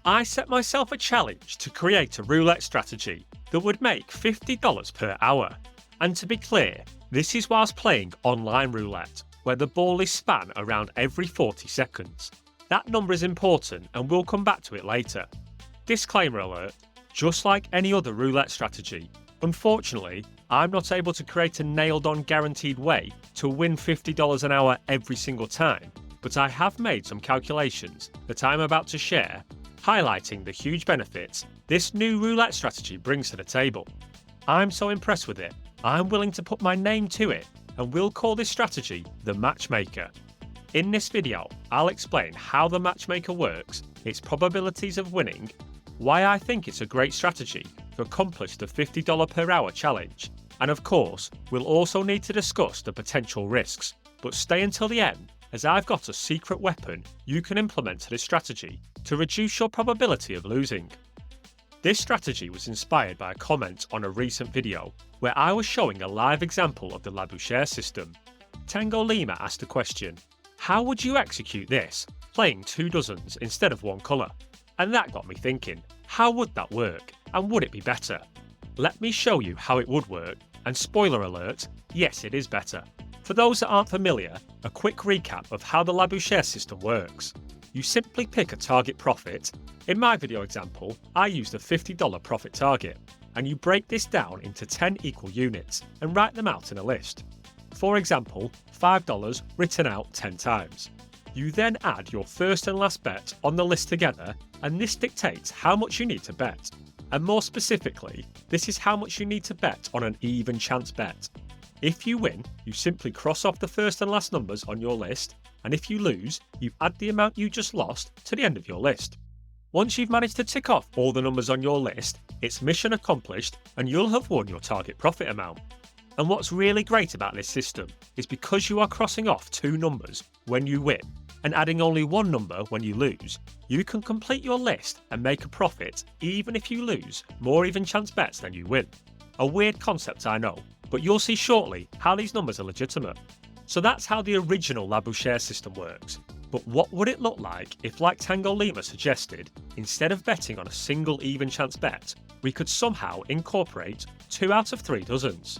I set myself a challenge to create a roulette strategy that would make $50 per hour. And to be clear, this is whilst playing online roulette, where the ball is spun around every 40 seconds. That number is important and we'll come back to it later. Disclaimer alert, just like any other roulette strategy, unfortunately, I'm not able to create a nailed-on guaranteed way to win $50 an hour every single time, but I have made some calculations that I'm about to share, highlighting the huge benefits this new roulette strategy brings to the table. I'm so impressed with it, I'm willing to put my name to it, and we'll call this strategy the Matchmaker. In this video, I'll explain how the Matchmaker works, its probabilities of winning, why I think it's a great strategy to accomplish the $50 per hour challenge, and of course, we'll also need to discuss the potential risks. But stay until the end, as I've got a secret weapon you can implement to this strategy to reduce your probability of losing. This strategy was inspired by a comment on a recent video where I was showing a live example of the Labouchere system. Tango Lima asked the question, how would you execute this, playing 2 dozens instead of 1 colour? And that got me thinking, how would that work, and would it be better? Let me show you how it would work, and spoiler alert, yes it is better. For those that aren't familiar, a quick recap of how the Labouchere system works. You simply pick a target profit. In my video example, I used a $50 profit target, and you break this down into 10 equal units and write them out in a list. For example, $5 written out 10 times. You then add your first and last bet on the list together, and this dictates how much you need to bet. And more specifically, this is how much you need to bet on an even chance bet. If you win, you simply cross off the first and last numbers on your list, and if you lose, you add the amount you just lost to the end of your list. Once you've managed to tick off all the numbers on your list, it's mission accomplished and you'll have won your target profit amount. And what's really great about this system is because you are crossing off 2 numbers when you win and adding only 1 number when you lose, you can complete your list and make a profit even if you lose more even chance bets than you win. A weird concept, I know, but you'll see shortly how these numbers are legitimate. So that's how the original Labouchere system works. But what would it look like if, like Tango Lima suggested, instead of betting on a single even chance bet, we could somehow incorporate 2 out of 3 dozens?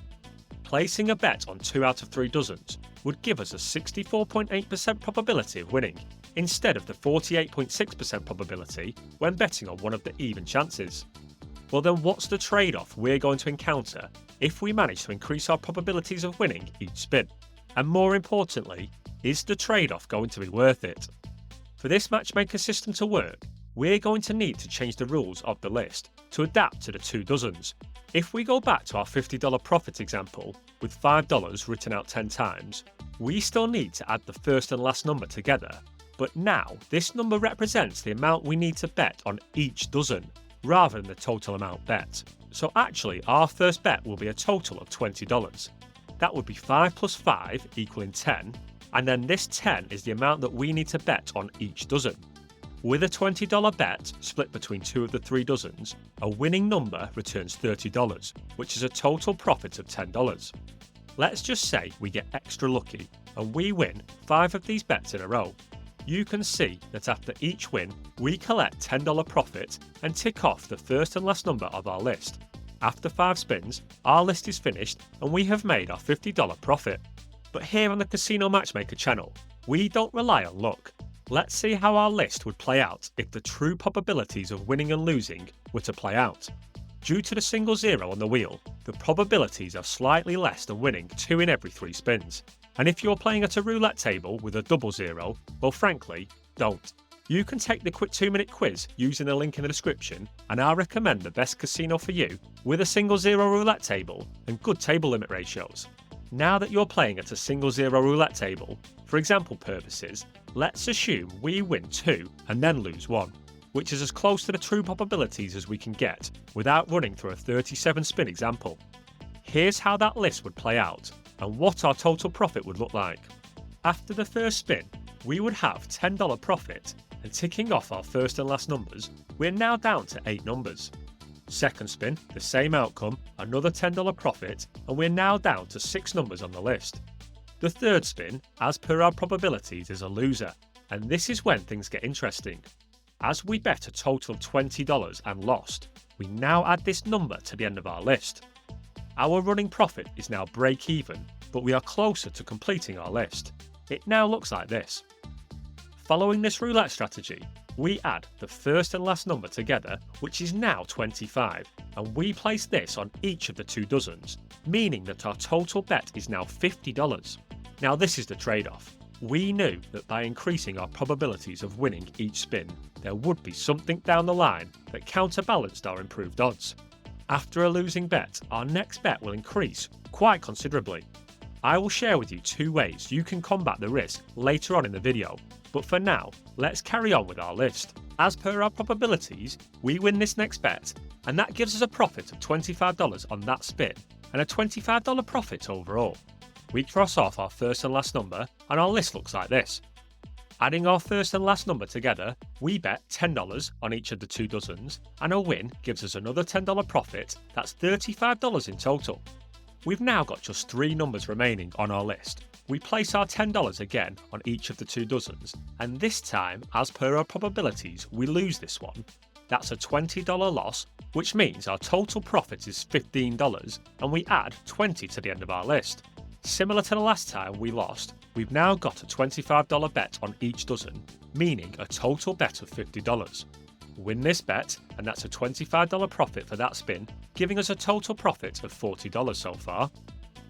Placing a bet on 2 out of 3 dozens would give us a 64.8% probability of winning, instead of the 48.6% probability when betting on one of the even chances. Well then, what's the trade-off we're going to encounter if we manage to increase our probabilities of winning each spin? And more importantly, is the trade-off going to be worth it? For this Matchmaker system to work, we're going to need to change the rules of the list to adapt to the 2 dozens. If we go back to our $50 profit example, with $5 written out 10 times, we still need to add the first and last number together, but now this number represents the amount we need to bet on each dozen, rather than the total amount bet. So actually our first bet will be a total of $20. That would be 5 plus 5 equaling 10, and then this 10 is the amount that we need to bet on each dozen. With a $20 bet split between 2 of the 3 dozens, a winning number returns $30, which is a total profit of $10. Let's just say we get extra lucky and we win 5 of these bets in a row. You can see that after each win, we collect $10 profit and tick off the first and last number of our list. After 5 spins, our list is finished and we have made our $50 profit. But here on the Casino Matchmaker channel, we don't rely on luck. Let's see how our list would play out if the true probabilities of winning and losing were to play out. Due to the single 0 on the wheel, the probabilities are slightly less than winning 2 in every 3 spins. And if you're playing at a roulette table with a double 0, well frankly, don't. You can take the quick 2-minute quiz using the link in the description, and I recommend the best casino for you with a single 0 roulette table and good table limit ratios. Now that you're playing at a single 0 roulette table, for example purposes, let's assume we win 2 and then lose 1, which is as close to the true probabilities as we can get without running through a 37 spin example. Here's how that list would play out and what our total profit would look like. After the first spin, we would have $10 profit, and ticking off our first and last numbers, we're now down to 8 numbers. Second spin, the same outcome, another $10 profit, and we're now down to 6 numbers on the list. The third spin, as per our probabilities, is a loser, and this is when things get interesting. As we bet a total of $20 and lost, we now add this number to the end of our list. Our running profit is now break even, but we are closer to completing our list. It now looks like this. Following this roulette strategy, we add the first and last number together, which is now 25, and we place this on each of the 2 dozens, meaning that our total bet is now $50. Now this is the trade-off. We knew that by increasing our probabilities of winning each spin, there would be something down the line that counterbalanced our improved odds. After a losing bet, our next bet will increase quite considerably. I will share with you 2 ways you can combat the risk later on in the video, but for now, let's carry on with our list. As per our probabilities, we win this next bet, and that gives us a profit of $25 on that spin, and a $25 profit overall. We cross off our first and last number, and our list looks like this. Adding our first and last number together, we bet $10 on each of the 2 dozens, and a win gives us another $10 profit. That's $35 in total. We've now got just 3 numbers remaining on our list. We place our $10 again on each of the 2 dozens, and this time, as per our probabilities, we lose this one. That's a $20 loss, which means our total profit is $15, and we add 20 to the end of our list. Similar to the last time we lost, we've now got a $25 bet on each dozen, meaning a total bet of $50. Win this bet, and that's a $25 profit for that spin, giving us a total profit of $40 so far.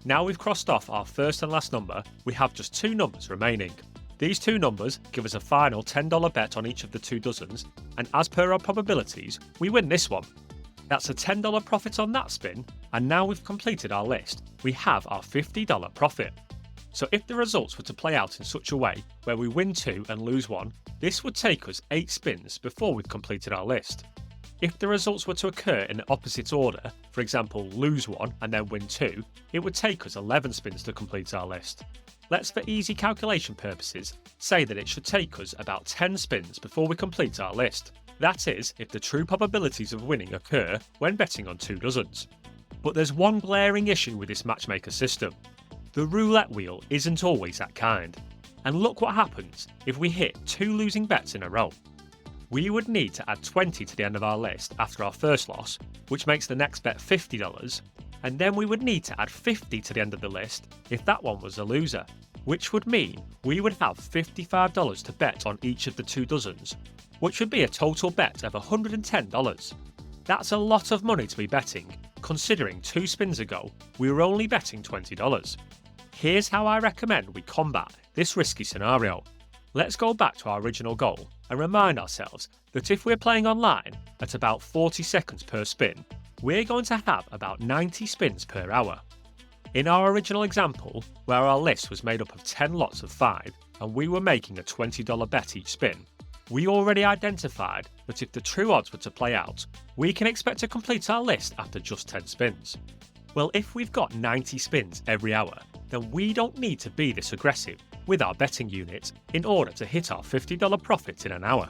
Now we've crossed off our first and last number, we have just 2 numbers remaining. These 2 numbers give us a final $10 bet on each of the 2 dozens, and as per our probabilities, we win this one. That's a $10 profit on that spin, and now we've completed our list, we have our $50 profit. So if the results were to play out in such a way where we win 2 and lose 1, this would take us 8 spins before we've completed our list. If the results were to occur in the opposite order, for example lose 1 and then win 2, it would take us 11 spins to complete our list. Let's, for easy calculation purposes, say that it should take us about 10 spins before we complete our list. That is, if the true probabilities of winning occur when betting on 2 dozens. But there's one glaring issue with this matchmaker system. The roulette wheel isn't always that kind. And look what happens if we hit 2 losing bets in a row. We would need to add 20 to the end of our list after our first loss, which makes the next bet $50, and then we would need to add 50 to the end of the list if that one was a loser, which would mean we would have $55 to bet on each of the 2 dozens, which would be a total bet of $110. That's a lot of money to be betting, considering 2 spins ago we were only betting $20. Here's how I recommend we combat this risky scenario. Let's go back to our original goal and remind ourselves that if we're playing online at about 40 seconds per spin, we're going to have about 90 spins per hour. In our original example, where our list was made up of 10 lots of 5 and we were making a $20 bet each spin, we already identified that if the true odds were to play out, we can expect to complete our list after just 10 spins. Well, if we've got 90 spins every hour, then we don't need to be this aggressive with our betting unit in order to hit our $50 profit in an hour.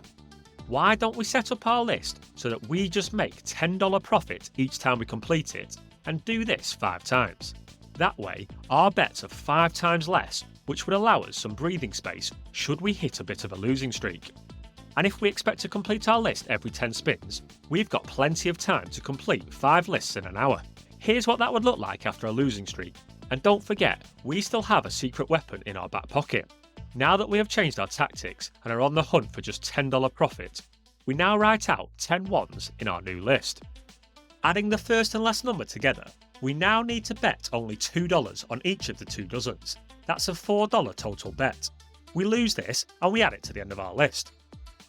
Why don't we set up our list so that we just make $10 profit each time we complete it and do this 5 times? That way, our bets are 5 times less, which would allow us some breathing space should we hit a bit of a losing streak. And if we expect to complete our list every 10 spins, we've got plenty of time to complete 5 lists in an hour. Here's what that would look like after a losing streak. And don't forget, we still have a secret weapon in our back pocket. Now that we have changed our tactics and are on the hunt for just $10 profit, we now write out 10 ones in our new list. Adding the first and last number together, we now need to bet only $2 on each of the 2 dozens. That's a $4 total bet. We lose this and we add it to the end of our list.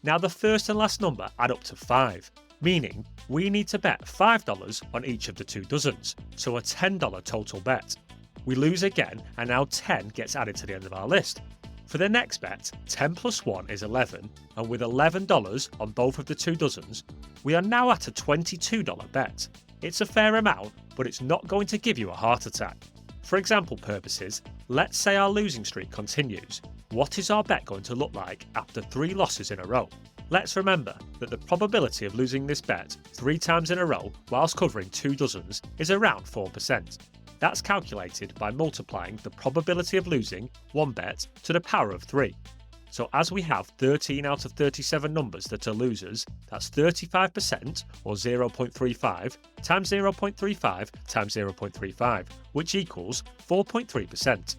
Now the first and last number add up to 5, meaning we need to bet $5 on each of the 2 dozens, so a $10 total bet. We lose again and now 10 gets added to the end of our list. For the next bet, 10 plus 1 is 11, and with $11 on both of the 2 dozens, we are now at a $22 bet. It's a fair amount, but it's not going to give you a heart attack. For example purposes, let's say our losing streak continues. What is our bet going to look like after 3 losses in a row? Let's remember that the probability of losing this bet 3 times in a row whilst covering 2 dozens is around 4%. That's calculated by multiplying the probability of losing 1 bet to the power of 3. So as we have 13 out of 37 numbers that are losers, that's 35% or 0.35 times 0.35 times 0.35, which equals 4.3%.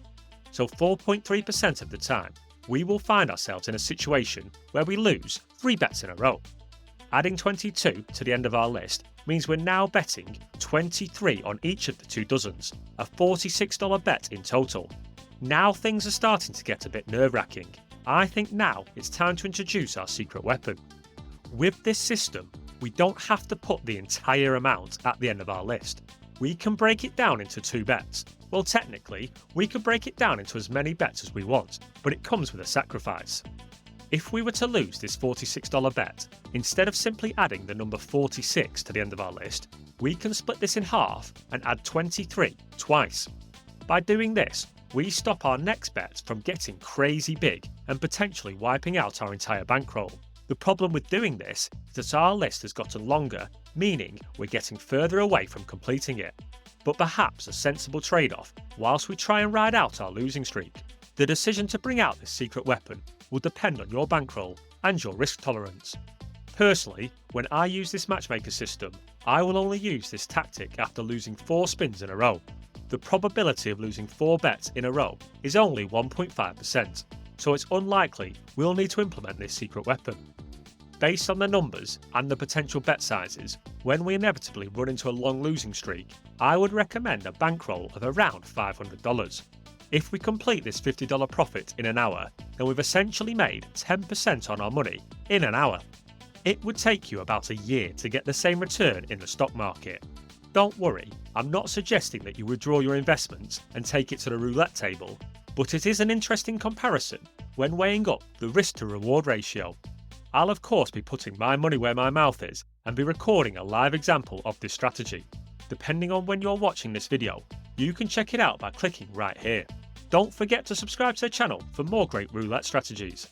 So 4.3% of the time, we will find ourselves in a situation where we lose 3 bets in a row. Adding 22 to the end of our list means we're now betting 23 on each of the 2 dozens, a $46 bet in total. Now things are starting to get a bit nerve-wracking. I think now it's time to introduce our secret weapon. With this system, we don't have to put the entire amount at the end of our list. We can break it down into 2 bets. Well, technically, we could break it down into as many bets as we want, but it comes with a sacrifice. If we were to lose this $46 bet, instead of simply adding the number 46 to the end of our list, we can split this in half and add 23 twice. By doing this, we stop our next bet from getting crazy big and potentially wiping out our entire bankroll. The problem with doing this is that our list has gotten longer, meaning we're getting further away from completing it. But perhaps a sensible trade-off whilst we try and ride out our losing streak. The decision to bring out this secret weapon will depend on your bankroll and your risk tolerance. Personally, when I use this matchmaker system, I will only use this tactic after losing 4 spins in a row. The probability of losing 4 bets in a row is only 1.5%, so it's unlikely we'll need to implement this secret weapon. Based on the numbers and the potential bet sizes, when we inevitably run into a long losing streak, I would recommend a bankroll of around $500. If we complete this $50 profit in an hour, then we've essentially made 10% on our money in an hour. It would take you about a year to get the same return in the stock market. Don't worry, I'm not suggesting that you withdraw your investments and take it to the roulette table, but it is an interesting comparison when weighing up the risk to reward ratio. I'll of course be putting my money where my mouth is and be recording a live example of this strategy. Depending on when you're watching this video, you can check it out by clicking right here. Don't forget to subscribe to the channel for more great roulette strategies.